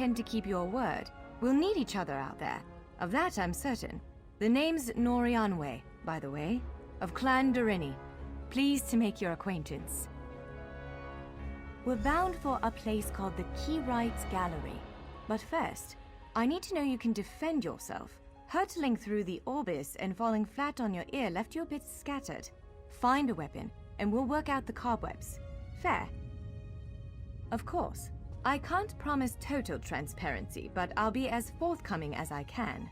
intend to keep your word. We'll need each other out there. Of that, I'm certain. The name's Norianwe, by the way, of Clan Durini. Pleased to make your acquaintance. We're bound for a place called the Keyrights Gallery. But first, I need to know you can defend yourself. Hurtling through the Orbis and falling flat on your ear left you a bit scattered. Find a weapon, and we'll work out the cobwebs. Fair? Of course. I can't promise total transparency, but I'll be as forthcoming as I can.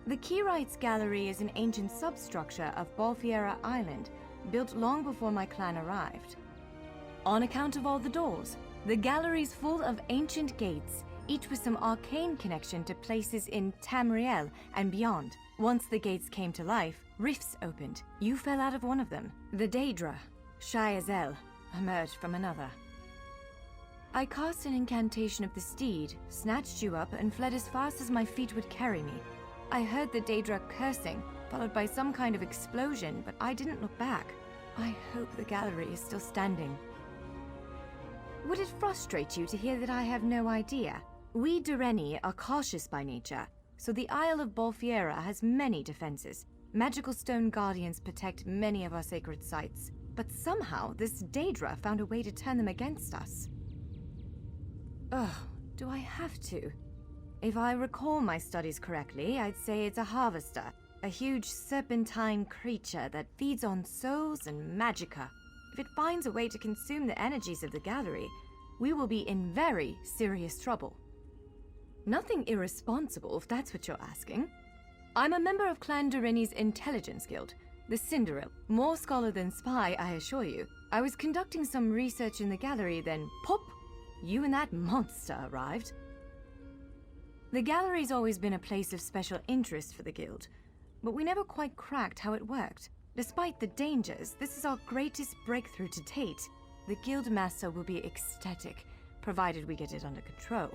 The Keyrights Gallery is an ancient substructure of Balfiera Island, built long before my clan arrived. On account of all the doors, the gallery's full of ancient gates, each with some arcane connection to places in Tamriel and beyond. Once the gates came to life, rifts opened. You fell out of one of them. The Daedra, Shayazel, emerged from another. I cast an incantation of the steed, snatched you up, and fled as fast as my feet would carry me. I heard the Daedra cursing, followed by some kind of explosion, but I didn't look back. I hope the gallery is still standing. Would it frustrate you to hear that I have no idea? We Durini are cautious by nature, so the Isle of Balfiera has many defenses. Magical stone guardians protect many of our sacred sites, but somehow this Daedra found a way to turn them against us. Ugh, do I have to? If I recall my studies correctly, I'd say it's a harvester, a huge serpentine creature that feeds on souls and magicka. If it finds a way to consume the energies of the gallery, we will be in very serious trouble. Nothing irresponsible, if that's what you're asking. I'm a member of Clan Durini's Intelligence Guild, the Cinderil. More scholar than spy, I assure you. I was conducting some research in the gallery, then pop! You and that monster arrived. The gallery's always been a place of special interest for the guild, but we never quite cracked how it worked. Despite the dangers, this is our greatest breakthrough to date. The guild master will be ecstatic, provided we get it under control.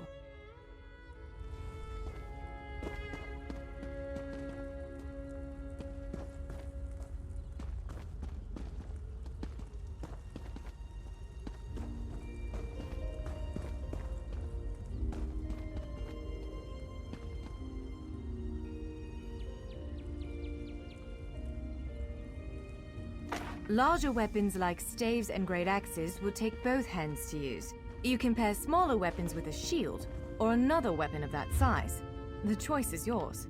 Larger weapons like staves and great axes will take both hands to use. You can pair smaller weapons with a shield, or another weapon of that size. The choice is yours.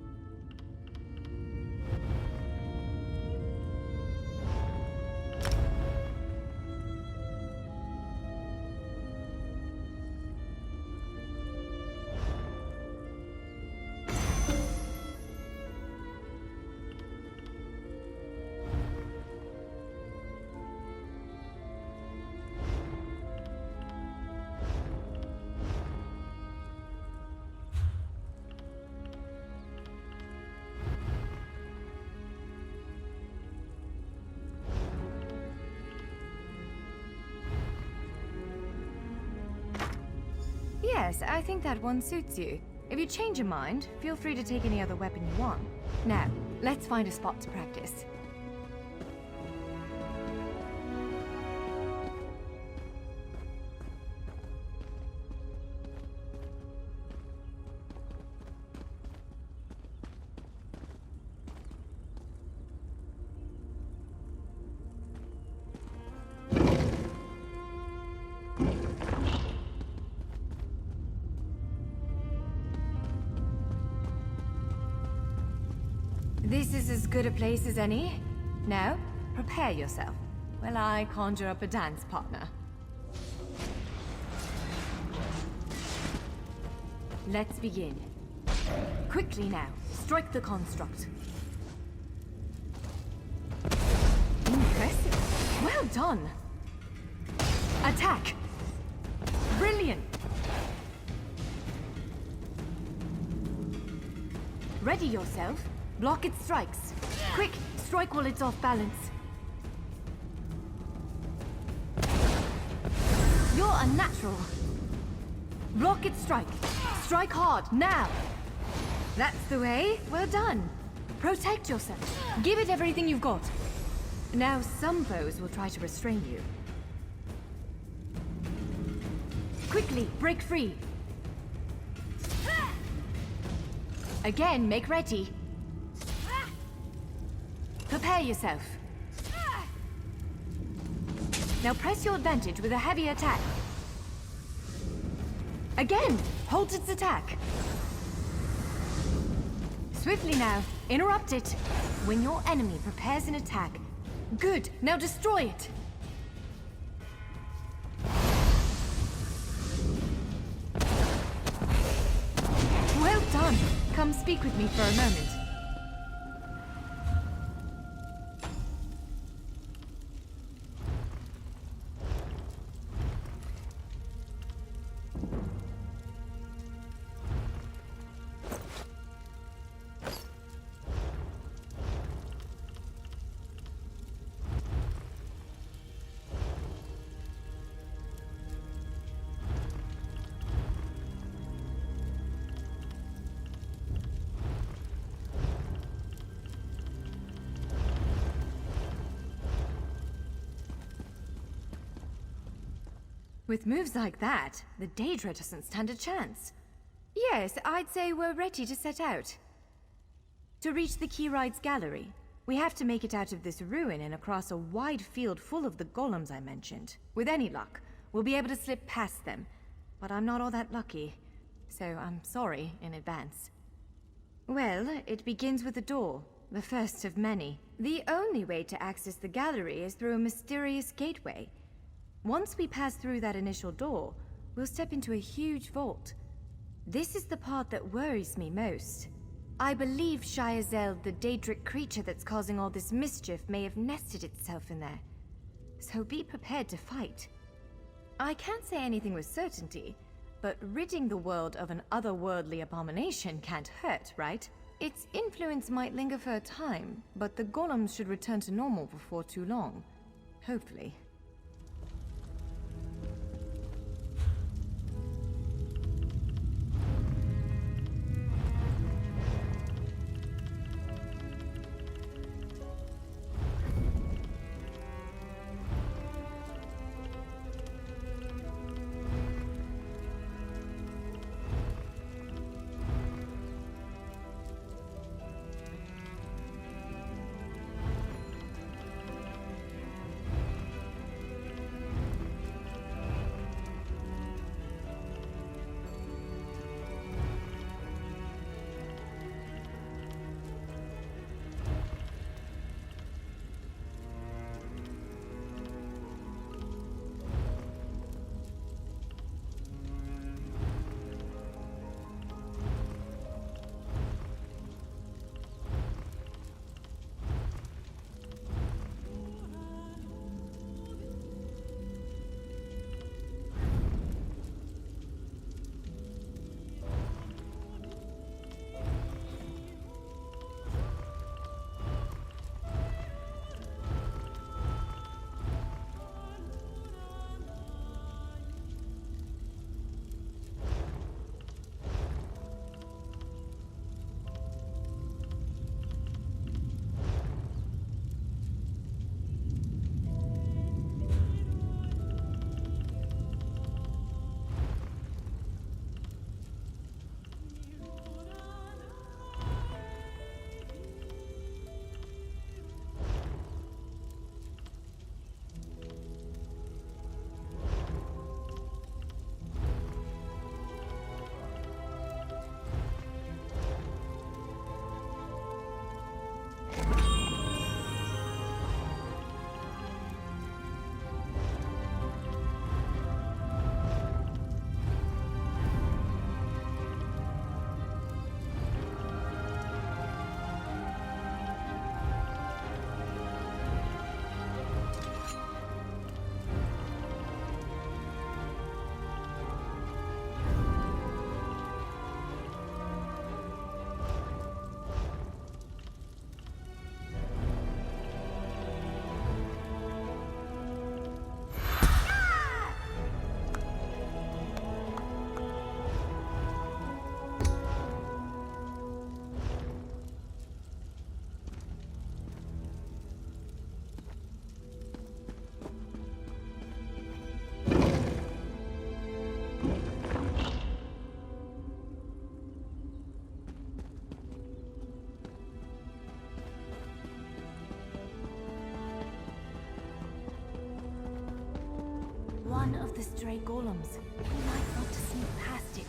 Yes, I think that one suits you. If you change your mind, feel free to take any other weapon you want. Now, let's find a spot to practice. This is as good a place as any. Now, prepare yourself, while I conjure up a dance partner. Let's begin. Quickly now, strike the construct. Impressive. Well done. Attack. Brilliant. Ready yourself. Block its strikes. Quick, strike while it's off balance. You're a natural. Block its strike. Strike hard, now. That's the way. Well done. Protect yourself. Give it everything you've got. Now some foes will try to restrain you. Quickly, break free. Again, make ready. Prepare yourself. Now press your advantage with a heavy attack. Again, hold its attack. Swiftly now, interrupt it. When your enemy prepares an attack. Good, now destroy it. Well done. Come speak with me for a moment. With moves like that, the Daedra doesn't stand a chance. Yes, I'd say we're ready to set out. To reach the Keyride's gallery, we have to make it out of this ruin and across a wide field full of the golems I mentioned. With any luck, we'll be able to slip past them. But I'm not all that lucky, so I'm sorry in advance. Well, it begins with a door, the first of many. The only way to access the gallery is through a mysterious gateway. Once we pass through that initial door, we'll step into a huge vault. This is the part that worries me most. I believe Shyazel, the Daedric creature that's causing all this mischief, may have nested itself in there. So be prepared to fight. I can't say anything with certainty, but ridding the world of an otherworldly abomination can't hurt, right? Its influence might linger for a time, but the golems should return to normal before too long. Hopefully. One of the stray golems. We might want to sneak past it.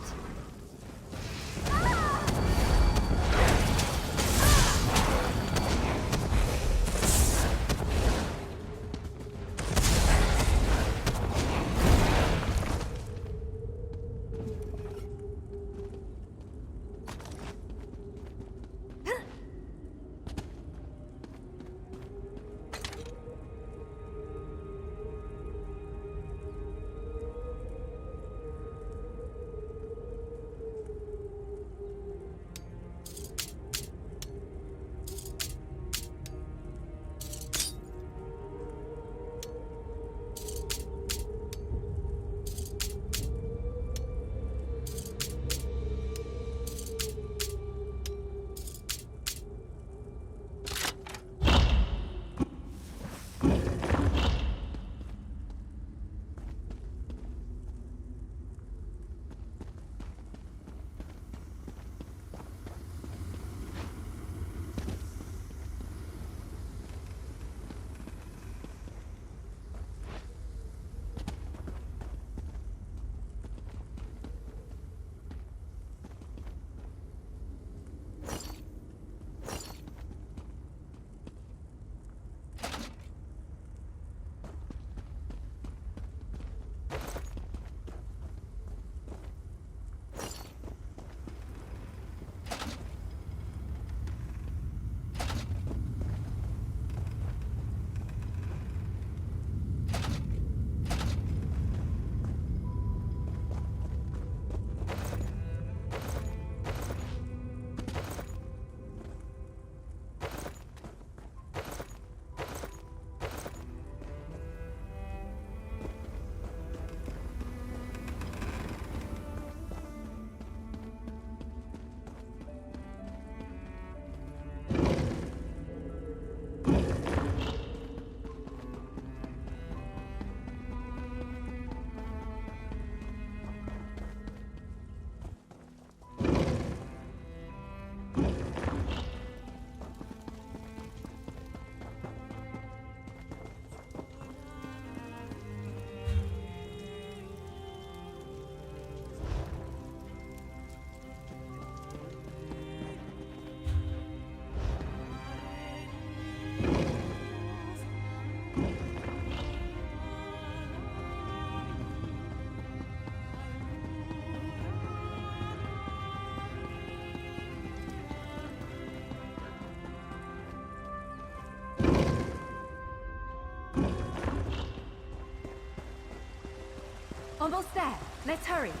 Almost there. Let's hurry.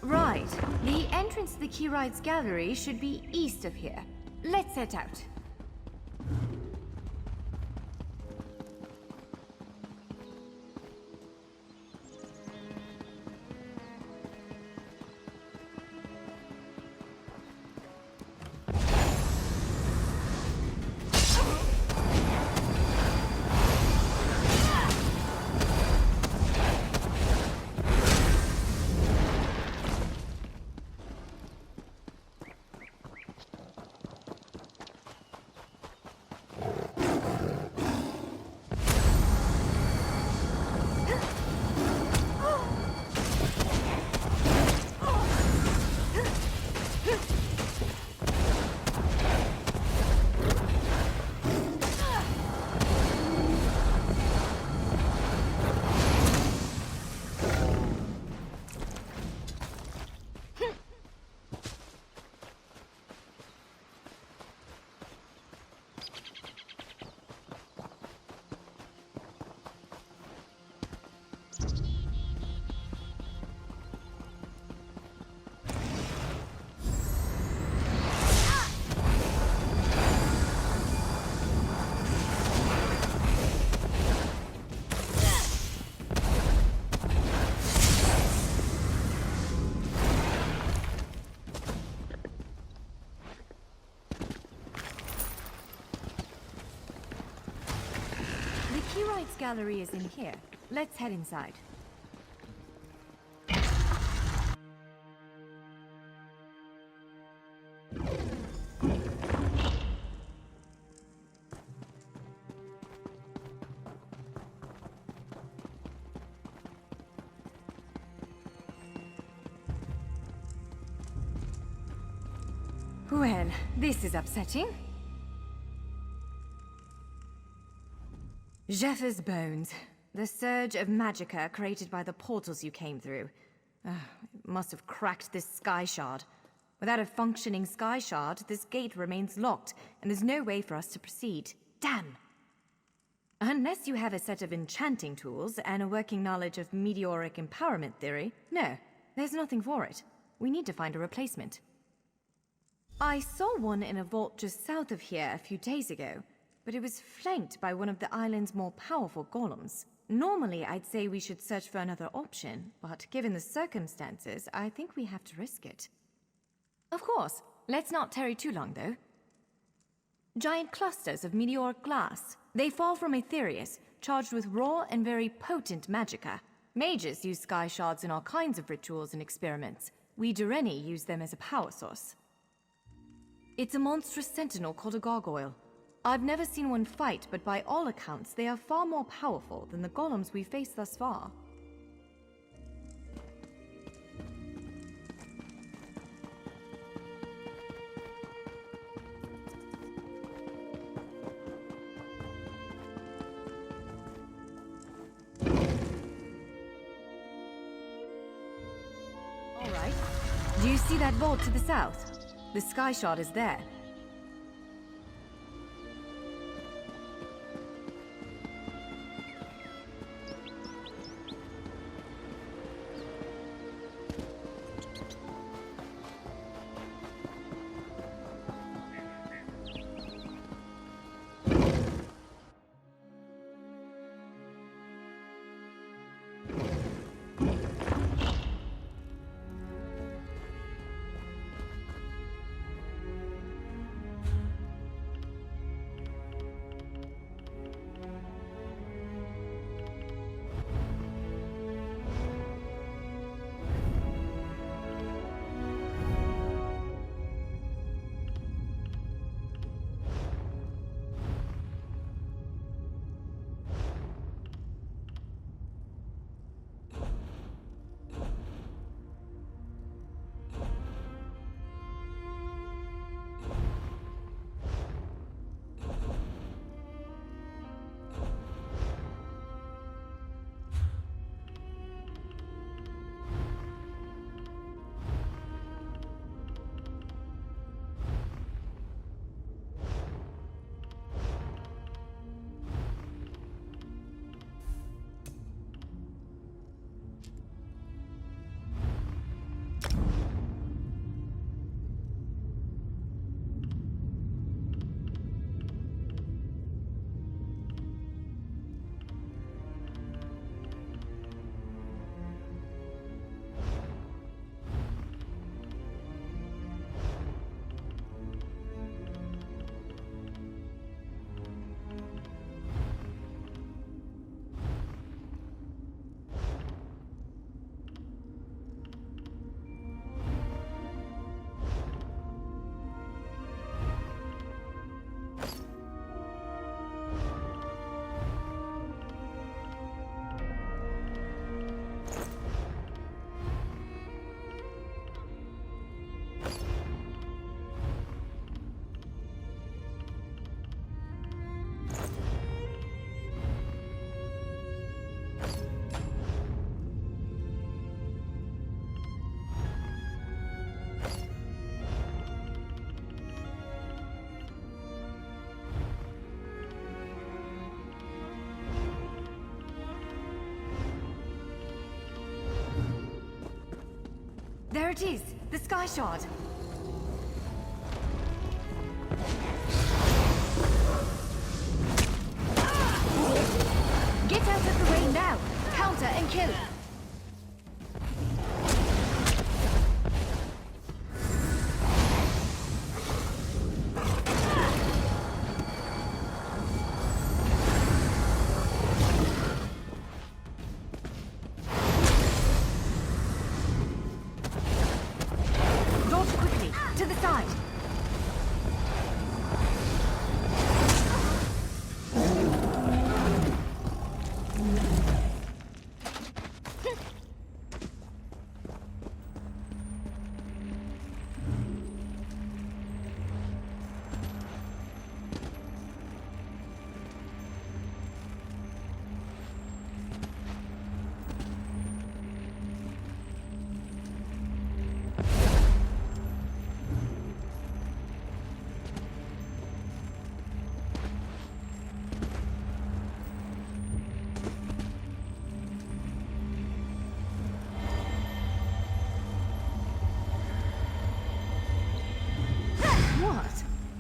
Right. The entrance to the Keyrides Gallery should be east of here. Let's set out. Keyrides Gallery is in here. Let's head inside. Well, this is upsetting. Zephyrs' bones. The surge of magicka created by the portals you came through. It must have cracked this sky shard. Without a functioning sky shard, this gate remains locked, and there's no way for us to proceed. Damn! Unless you have a set of enchanting tools and a working knowledge of meteoric empowerment theory, no, there's nothing for it. We need to find a replacement. I saw one in a vault just south of here a few days ago, but it was flanked by one of the island's more powerful golems. Normally, I'd say we should search for another option, but given the circumstances, I think we have to risk it. Of course, let's not tarry too long, though. Giant clusters of meteoric glass. They fall from Aetherius, charged with raw and very potent magicka. Mages use sky shards in all kinds of rituals and experiments. We Dureni use them as a power source. It's a monstrous sentinel called a gargoyle. I've never seen one fight, but by all accounts, they are far more powerful than the golems we've faced thus far. All right. Do you see that vault to the south? The sky shard is there. There it is! The sky shard! Get out of the way now! Counter and kill!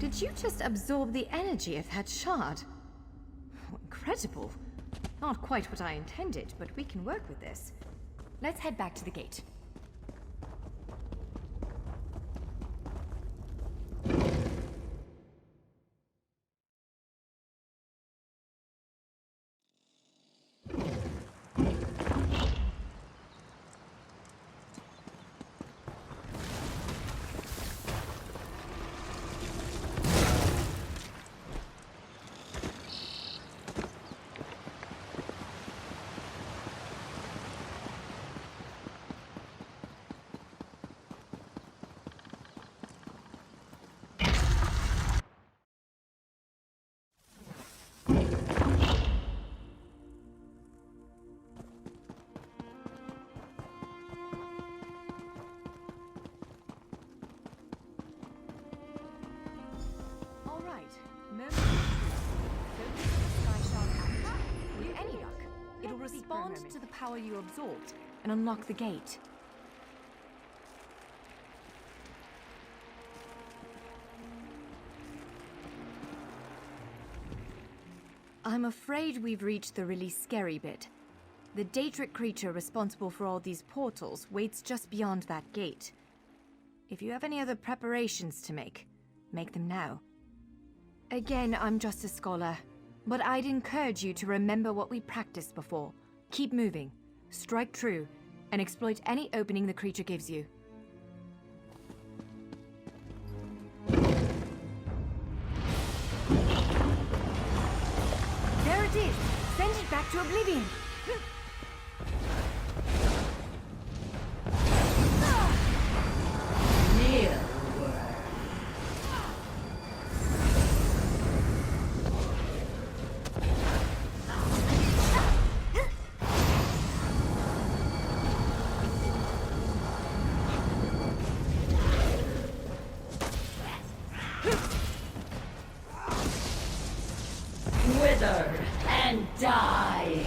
Did you just absorb the energy of that shard? Incredible. Not quite what I intended, but we can work with this. Let's head back to the gate. It'll respond to the power you absorbed and unlock the gate. I'm afraid we've reached the really scary bit. The Daedric creature responsible for all these portals waits just beyond that gate. If you have any other preparations to make them now. Again, I'm just a scholar, but I'd encourage you to remember what we practiced before. Keep moving, strike true, and exploit any opening the creature gives you. There it is! Send it back to oblivion! Wither and die!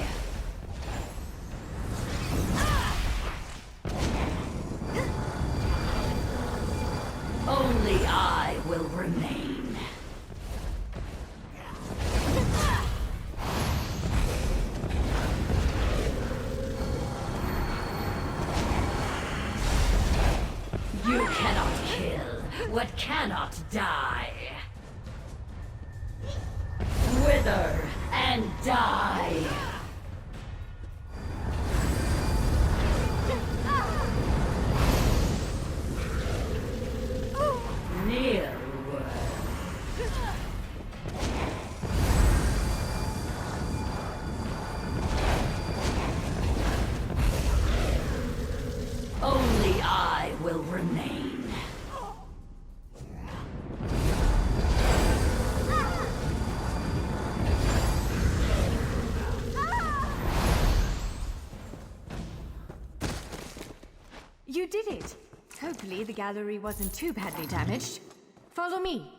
Only I will remain. You cannot kill what cannot die. Wither and die! Near. Only I will remain. You did it! Hopefully the gallery wasn't too badly damaged. Follow me!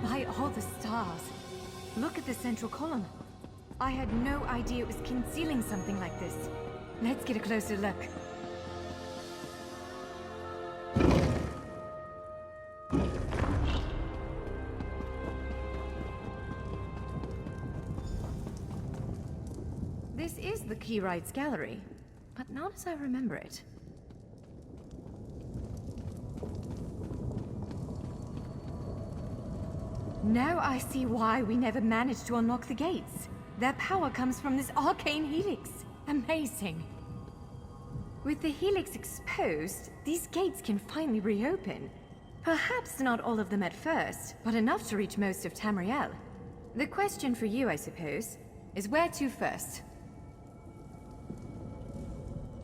By all the stars. Look at the central column. I had no idea it was concealing something like this. Let's get a closer look. This is the Keyrights Gallery. but not as I remember it. Now I see why we never managed to unlock the gates. Their power comes from this arcane helix. Amazing. With the helix exposed, these gates can finally reopen. Perhaps not all of them at first, but enough to reach most of Tamriel. The question for you, I suppose, is where to first?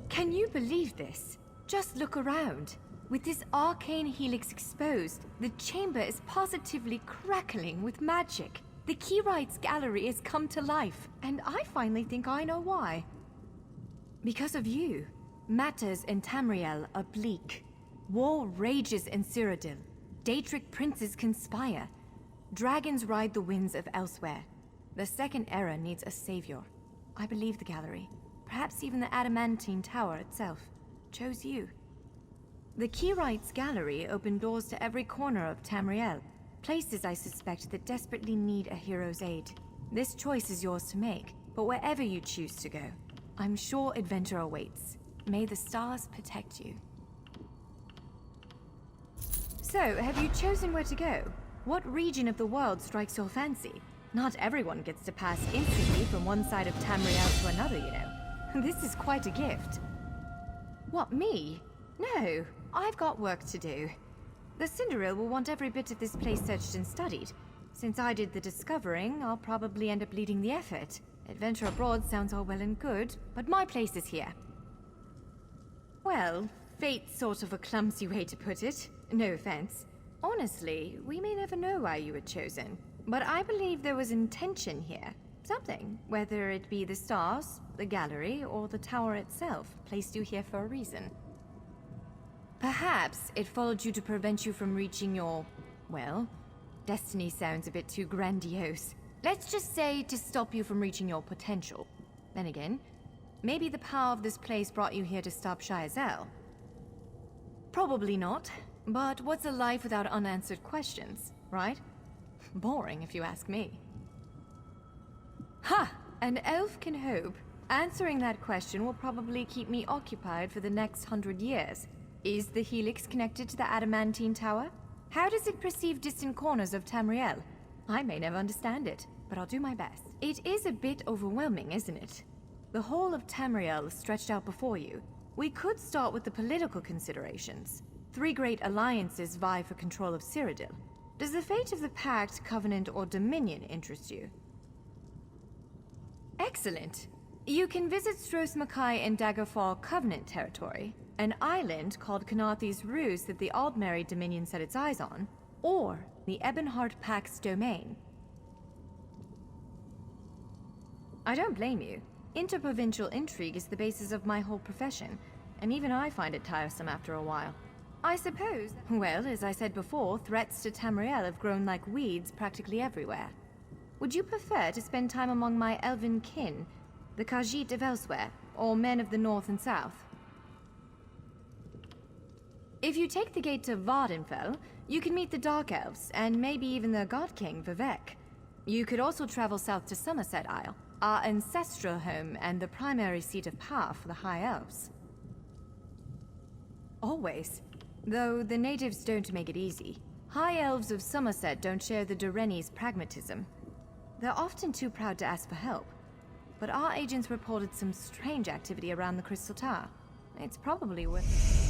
Can you believe this? Just look around. With this arcane helix exposed, the chamber is positively crackling with magic. The Keyrights Gallery has come to life, and I finally think I know why. Because of you. Matters in Tamriel are bleak. War rages in Cyrodiil. Daedric princes conspire. Dragons ride the winds of elsewhere. The Second Era needs a savior. I believe the Gallery, perhaps even the Adamantine Tower itself, chose you. The Keyrights Gallery opened doors to every corner of Tamriel, places I suspect that desperately need a hero's aid. This choice is yours to make, but wherever you choose to go, I'm sure adventure awaits. May the stars protect you. So, have you chosen where to go? What region of the world strikes your fancy? Not everyone gets to pass instantly from one side of Tamriel to another, you know. This is quite a gift. What, me? No, I've got work to do. The Cinderil will want every bit of this place searched and studied. Since I did the discovering, I'll probably end up leading the effort. Adventure abroad sounds all well and good, but my place is here. Well, fate's sort of a clumsy way to put it. No offense. Honestly, we may never know why you were chosen. But I believe there was intention here. Something, whether it be the stars, the gallery, or the tower itself, placed you here for a reason. Perhaps it followed you to prevent you from reaching your, well, destiny sounds a bit too grandiose. Let's just say to stop you from reaching your potential. Then again, maybe the power of this place brought you here to stop Shaezel. Probably not, but what's a life without unanswered questions, right? Boring if you ask me. Ha! An elf can hope. Answering that question will probably keep me occupied for the next 100 years. Is the Helix connected to the Adamantine Tower? How does it perceive distant corners of Tamriel? I may never understand it, but I'll do my best. It is a bit overwhelming, isn't it? The whole of Tamriel is stretched out before you. We could start with the political considerations. 3 great alliances vie for control of Cyrodiil. Does the fate of the Pact, Covenant, or Dominion interest you? Excellent. You can visit Stros Makai in Daggerfall Covenant territory, an island called Kanathi's Ruse that the Aldmeri Dominion set its eyes on, or the Ebonheart Pact's domain. I don't blame you. Interprovincial intrigue is the basis of my whole profession, and even I find it tiresome after a while. I suppose, well, as I said before, threats to Tamriel have grown like weeds practically everywhere. Would you prefer to spend time among my elven kin, the Khajiit of elsewhere, or men of the north and south? If you take the gate to Vardenfell, you can meet the Dark Elves, and maybe even the God King, Vivek. You could also travel south to Somerset Isle, our ancestral home and the primary seat of power for the High Elves. Always. Though the natives don't make it easy. High Elves of Somerset don't share the Doreni's pragmatism. They're often too proud to ask for help. But our agents reported some strange activity around the Crystal Tower. It's probably worth...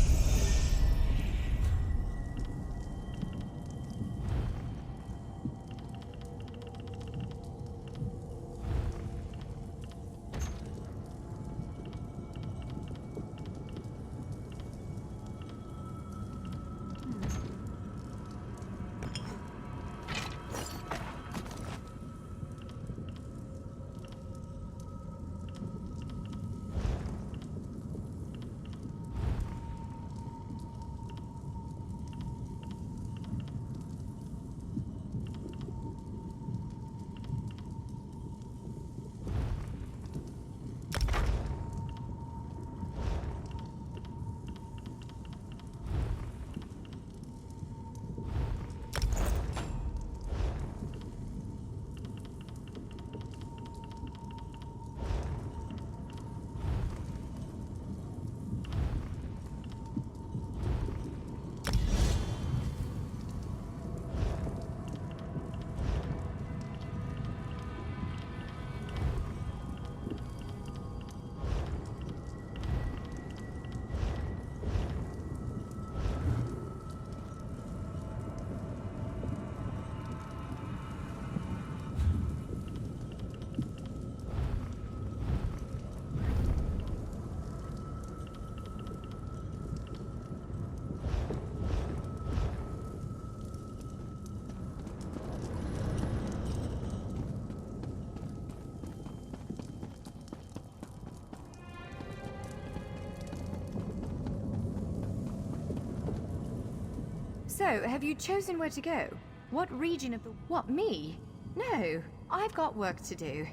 So, have you chosen where to go? What region of the... What, me? No, I've got work to do.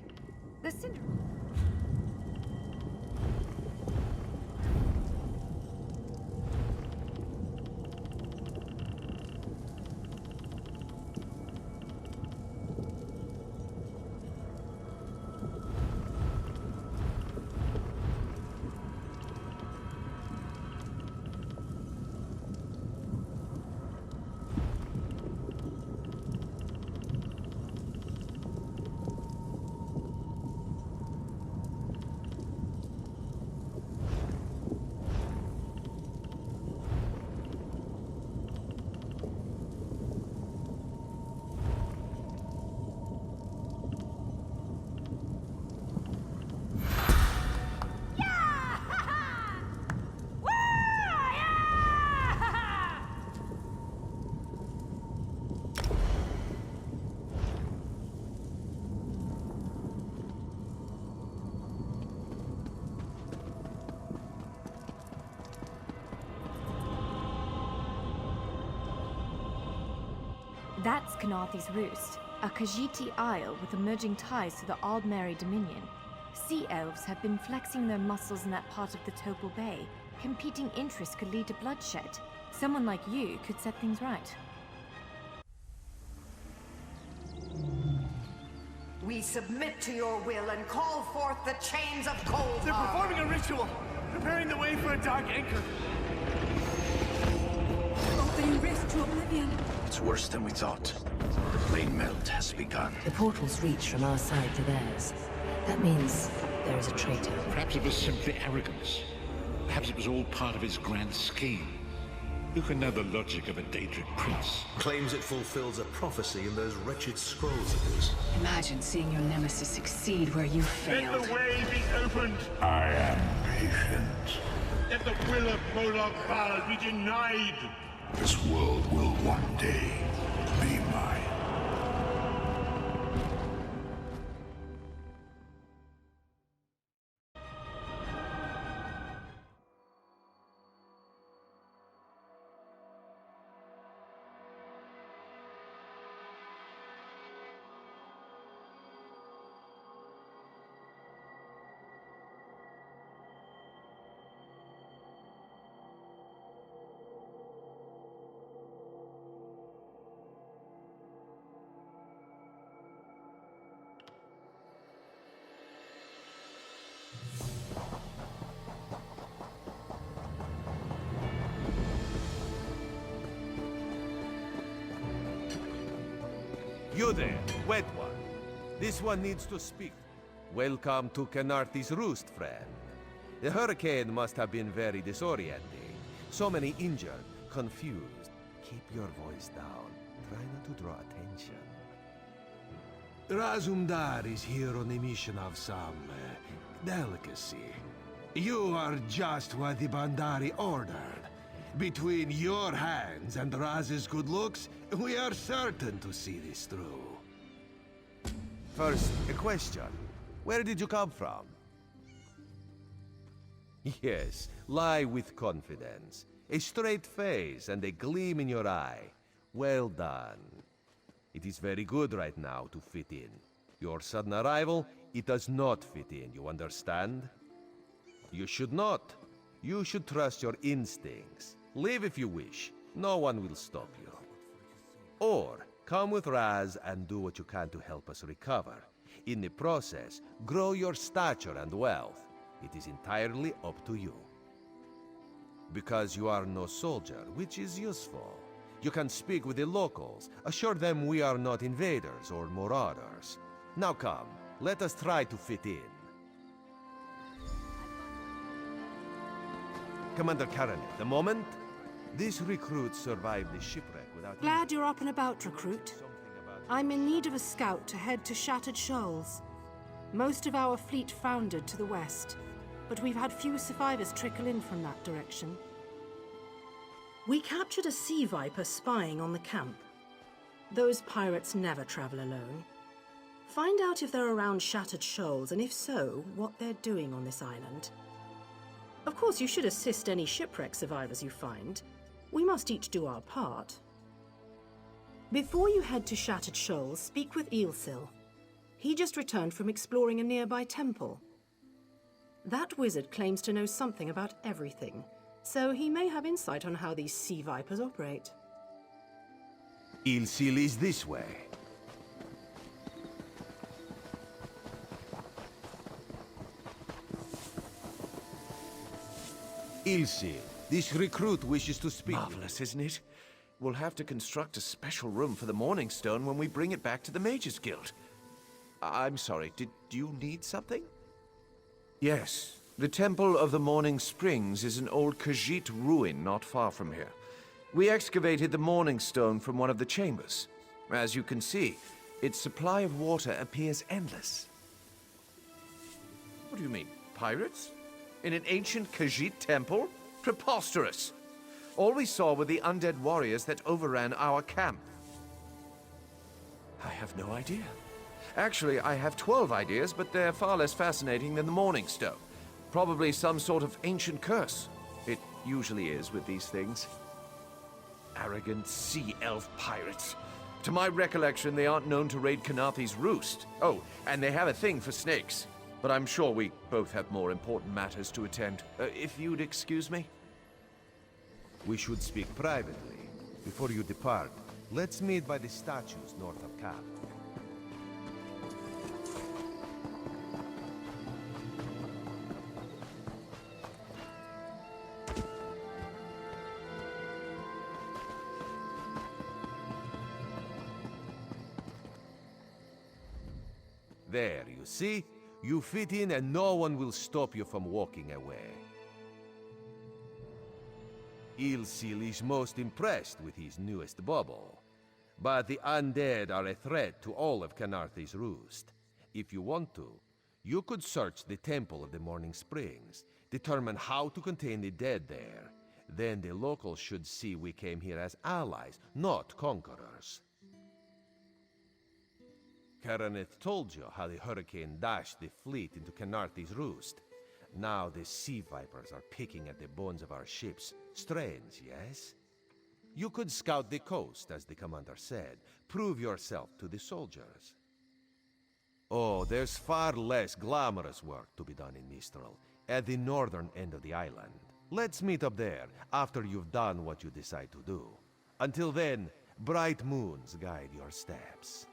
The Cinder... That's Kanaathi's Roost, a Khajiiti isle with emerging ties to the Aldmeri Dominion. Sea elves have been flexing their muscles in that part of the Topal Bay. Competing interests could lead to bloodshed. Someone like you could set things right. We submit to your will and call forth the chains of cold. They're performing a ritual, preparing the way for a dark anchor. Opening rift to oblivion. It's worse than we thought. The plane melt has begun. The portals reach from our side to theirs. That means there is a traitor. Perhaps it was simply arrogance. Perhaps it was all part of his grand scheme. Who can know the logic of a Daedric prince? Claims it fulfills a prophecy in those wretched scrolls of his. Imagine seeing your nemesis succeed where you failed. Let the way be opened. I am patient. Let the will of Molag Bal be denied. This world will one day be mine. You there, wet one. This one needs to speak. Welcome to Kanaathi's Roost, friend. The hurricane must have been very disorienting. So many injured, confused. Keep your voice down. Try not to draw attention. Razumdar is here on a mission of some delicacy. You are just what the Bandari ordered. Between your hands and Raz's good looks, we are certain to see this through. First, a question. Where did you come from? Yes, lie with confidence. A straight face and a gleam in your eye. Well done. It is very good right now to fit in. Your sudden arrival, it does not fit in, you understand? You should not. You should trust your instincts. Leave if you wish. No one will stop you. Or, come with Raz and do what you can to help us recover. In the process, grow your stature and wealth. It is entirely up to you. Because you are no soldier, which is useful. You can speak with the locals, assure them we are not invaders or marauders. Now come, let us try to fit in. Commander Karanet, the moment? This recruit survived the shipwreck without... Glad you're up and about, recruit. I'm in need of a scout to head to Shattered Shoals. Most of our fleet foundered to the west, but we've had few survivors trickle in from that direction. We captured a sea viper spying on the camp. Those pirates never travel alone. Find out if they're around Shattered Shoals, and if so, what they're doing on this island. Of course, you should assist any shipwreck survivors you find. We must each do our part. Before you head to Shattered Shoals, speak with Eelsil. He just returned from exploring a nearby temple. That wizard claims to know something about everything, so he may have insight on how these sea vipers operate. Eelsil is this way. Eelsil, this recruit wishes to speak. Marvelous, isn't it? We'll have to construct a special room for the Morning Stone when we bring it back to the Mages Guild. I'm sorry, did you need something? Yes. The Temple of the Morning Springs is an old Khajiit ruin not far from here. We excavated the Morning Stone from one of the chambers. As you can see, its supply of water appears endless. What do you mean, pirates? In an ancient Khajiit temple? Preposterous! All we saw were the undead warriors that overran our camp. I have no idea. Actually, I have 12 ideas, but they're far less fascinating than the Morning Stone. Probably some sort of ancient curse. It usually is with these things. Arrogant sea elf pirates. To my recollection, they aren't known to raid Kanathe's roost. Oh, and they have a thing for snakes. But I'm sure we both have more important matters to attend. If you'd excuse me? We should speak privately. Before you depart, let's meet by the statues north of Cap. There, you see? You fit in and no one will stop you from walking away. Eelsil is most impressed with his newest bauble. But the undead are a threat to all of Kanathe's roost. If you want to, you could search the Temple of the Morning Springs, determine how to contain the dead there. Then the locals should see we came here as allies, not conquerors. Karaneth told you how the hurricane dashed the fleet into Kanathe's roost. Now the sea vipers are picking at the bones of our ships. Strange, yes? You could scout the coast, as the commander said. Prove yourself to the soldiers. Oh, there's far less glamorous work to be done in Mistral, at the northern end of the island. Let's meet up there, after you've done what you decide to do. Until then, bright moons guide your steps.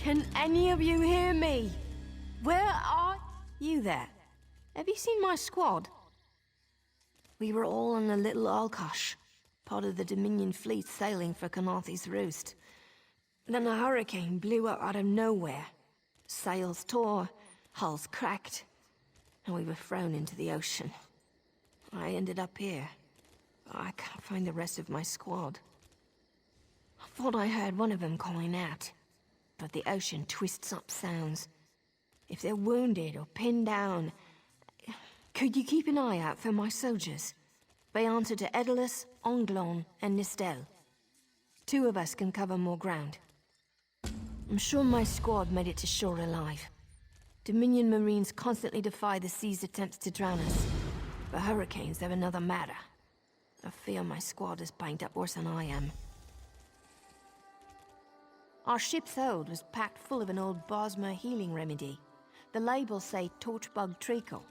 Can any of you hear me? Where are you there? Have you seen my squad? We were all on the little Alkosh, part of the Dominion fleet sailing for Canarthy's Roost. Then a hurricane blew up out of nowhere. Sails tore, hulls cracked, and we were thrown into the ocean. I ended up here. I can't find the rest of my squad. I thought I heard one of them calling out, but the ocean twists up sounds. If they're wounded or pinned down, could you keep an eye out for my soldiers? They answer to Edelus, Onglon, and Nistel. 2 of us can cover more ground. I'm sure my squad made it to shore alive. Dominion Marines constantly defy the sea's attempts to drown us. But hurricanes are another matter. I fear my squad is banged up worse than I am. Our ship's hold was packed full of an old Bosmer healing remedy. The labels say torchbug treacle,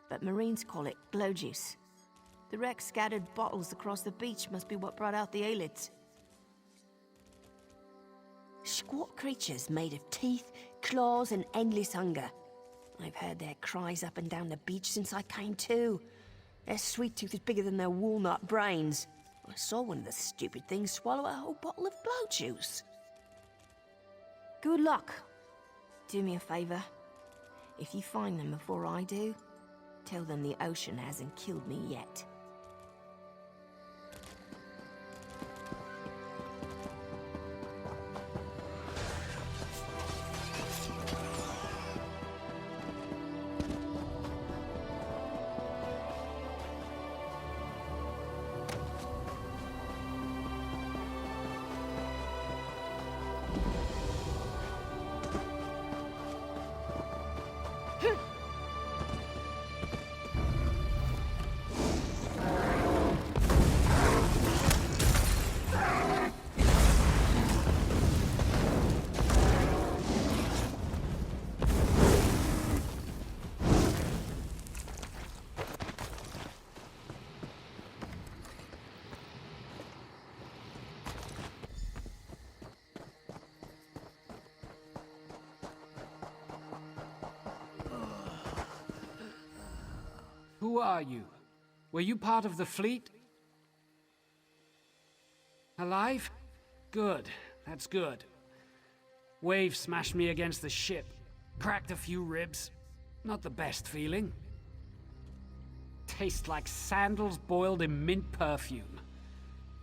but Marines call it glow juice. The wreck scattered bottles across the beach must be what brought out the Aelids. Squat creatures made of teeth, claws, and endless hunger. I've heard their cries up and down the beach since I came to. Their sweet tooth is bigger than their walnut brains. I saw one of the stupid things swallow a whole bottle of glow juice. Good luck. Do me a favor. If you find them before I do, tell them the ocean hasn't killed me yet. Who are you? Were you part of the fleet? Alive? Good. That's good. Wave smashed me against the ship. Cracked a few ribs. Not the best feeling. Tastes like sandals boiled in mint perfume.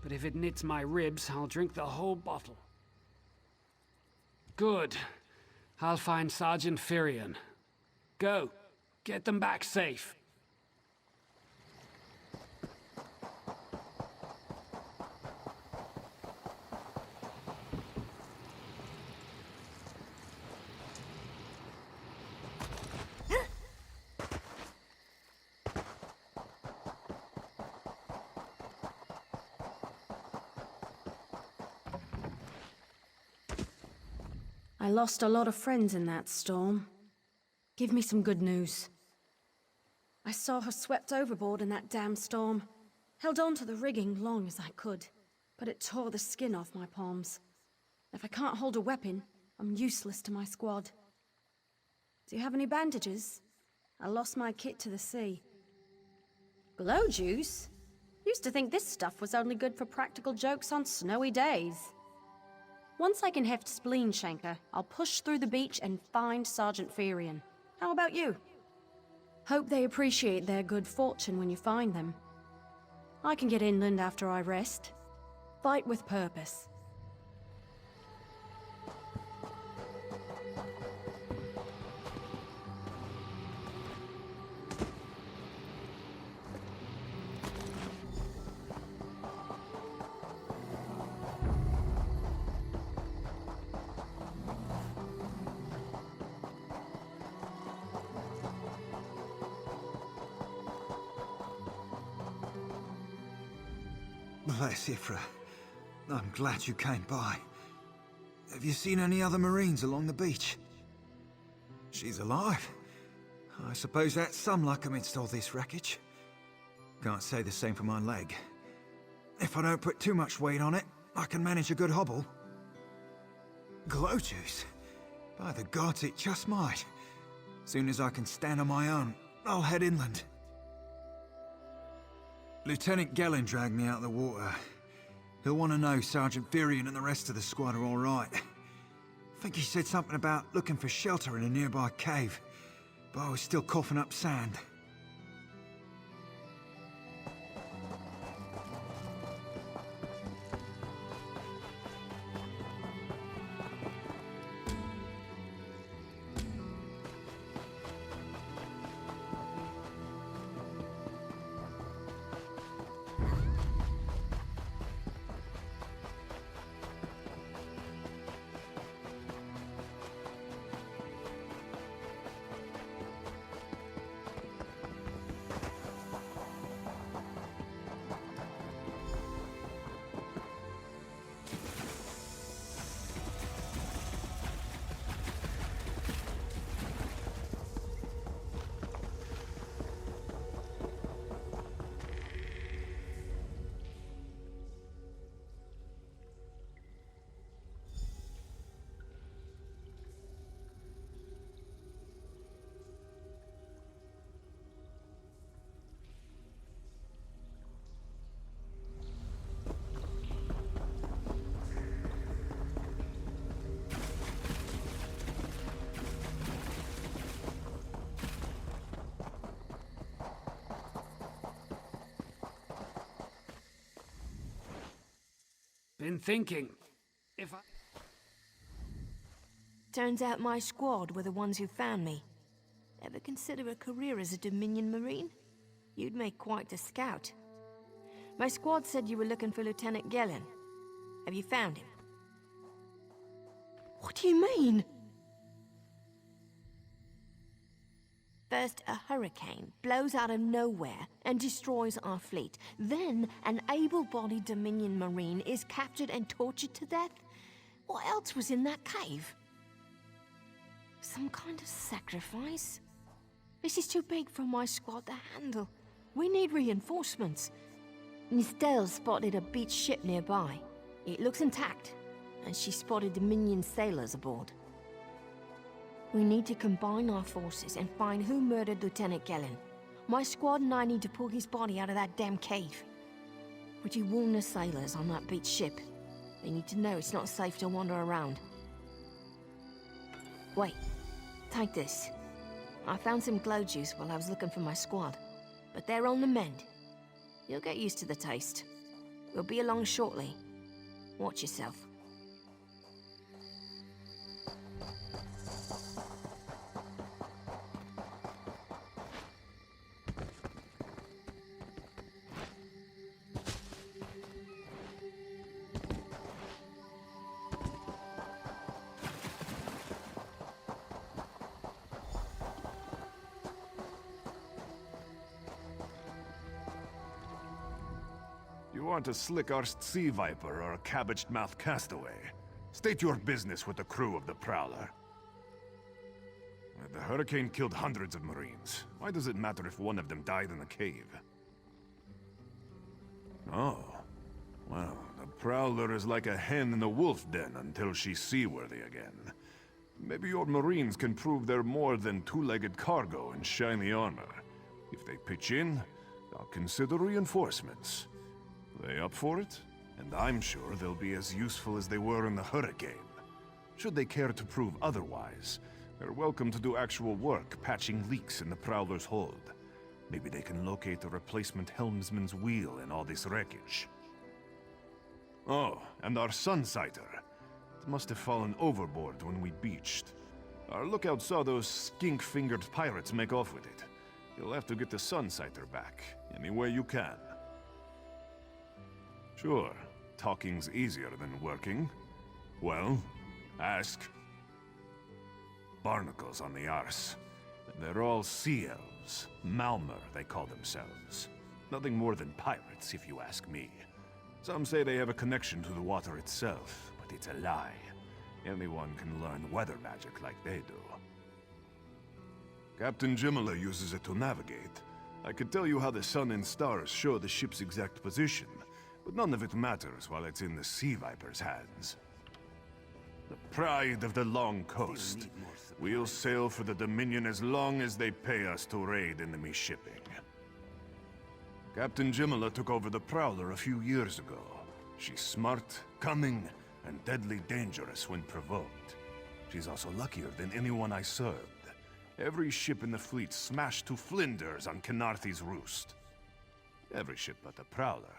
But if it knits my ribs, I'll drink the whole bottle. Good. I'll find Sergeant Firion. Go. Get them back safe. I lost a lot of friends in that storm. Give me some good news. I saw her swept overboard in that damn storm. Held on to the rigging long as I could, but it tore the skin off my palms. If I can't hold a weapon, I'm useless to my squad. Do you have any bandages? I lost my kit to the sea. Glow juice? Used to think this stuff was only good for practical jokes on snowy days. Once I can heft Spleen Shanker, I'll push through the beach and find Sergeant Firion. How about you? Hope they appreciate their good fortune when you find them. I can get inland after I rest. Fight with purpose. Bless Ifra. I'm glad you came by. Have you seen any other Marines along the beach? She's alive. I suppose that's some luck amidst all this wreckage. Can't say the same for my leg. If I don't put too much weight on it, I can manage a good hobble. Glow juice? By the gods, it just might. Soon as I can stand on my own, I'll head inland. Lieutenant Gellin dragged me out of the water. He'll want to know Sergeant Virion and the rest of the squad are all right. I think he said something about looking for shelter in a nearby cave, but I was still coughing up sand. Been thinking, if I... Turns out my squad were the ones who found me. Ever consider a career as a Dominion Marine? You'd make quite a scout. My squad said you were looking for Lieutenant Gellin. Have you found him? What do you mean? First, a hurricane blows out of nowhere and destroys our fleet. Then, an able-bodied Dominion Marine is captured and tortured to death? What else was in that cave? Some kind of sacrifice? This is too big for my squad to handle. We need reinforcements. Miss Dale spotted a beached ship nearby. It looks intact, and she spotted Dominion sailors aboard. We need to combine our forces and find who murdered Lieutenant Gellin. My squad and I need to pull his body out of that damn cave. Would you warn the sailors on that beached ship? They need to know it's not safe to wander around. Wait, take this. I found some glow juice while I was looking for my squad, but they're on the mend. You'll get used to the taste. We'll be along shortly. Watch yourself. You aren't a slick-arsed sea viper or a cabbage-mouthed castaway. State your business with the crew of the Prowler. The hurricane killed hundreds of Marines. Why does it matter if one of them died in the cave? Oh. Well, the Prowler is like a hen in a wolf den until she's seaworthy again. Maybe your Marines can prove they're more than two-legged cargo in shiny armor. If they pitch in, I'll consider reinforcements. They up for it? And I'm sure they'll be as useful as they were in the hurricane. Should they care to prove otherwise, they're welcome to do actual work patching leaks in the Prowler's hold. Maybe they can locate a replacement helmsman's wheel in all this wreckage. Oh, and our Sunsighter. It must have fallen overboard when we beached. Our lookout saw those skink-fingered pirates make off with it. You'll have to get the Sunsighter back, any way you can. Sure, talking's easier than working. Well, ask. Barnacles on the arse. They're all sea elves. Malmer, they call themselves. Nothing more than pirates, if you ask me. Some say they have a connection to the water itself, but it's a lie. Anyone can learn weather magic like they do. Captain Jimala uses it to navigate. I could tell you how the sun and stars show the ship's exact position, but none of it matters while it's in the Sea Viper's hands. The pride of the long coast. We'll sail for the Dominion as long as they pay us to raid enemy shipping. Captain Jimala took over the Prowler a few years ago. She's smart, cunning, and deadly dangerous when provoked. She's also luckier than anyone I served. Every ship in the fleet smashed to flinders on Khenarthi's roost. Every ship but the Prowler.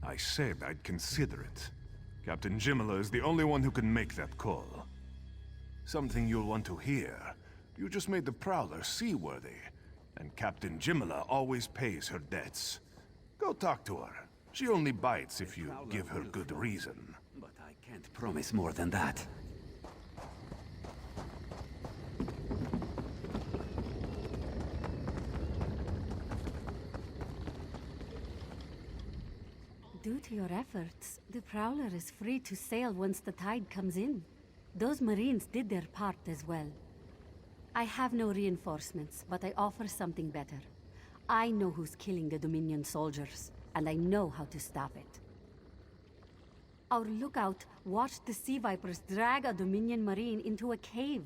I said I'd consider it. Captain Jimala is the only one who can make that call. Something you'll want to hear. You just made the Prowler seaworthy, and Captain Jimala always pays her debts. Go talk to her. She only bites if you give her good reason. But I can't promise more than that. Due to your efforts, the Prowler is free to sail once the tide comes in. Those Marines did their part as well. I have no reinforcements, but I offer something better. I know who's killing the Dominion soldiers, and I know how to stop it. Our lookout watched the Sea Vipers drag a Dominion Marine into a cave.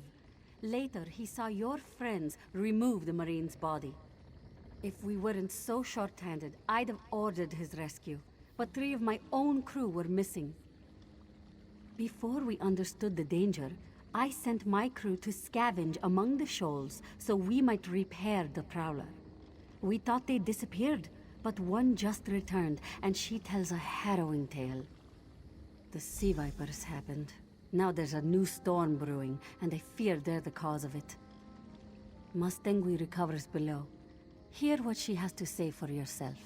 Later, he saw your friends remove the Marine's body. If we weren't so short-handed, I'd have ordered his rescue. But 3 of my own crew were missing. Before we understood the danger, I sent my crew to scavenge among the shoals so we might repair the Prowler. We thought they disappeared, but one just returned, and she tells a harrowing tale. The Sea Vipers happened. Now there's a new storm brewing, and I fear they're the cause of it. Mustangui recovers below. Hear what she has to say for yourself.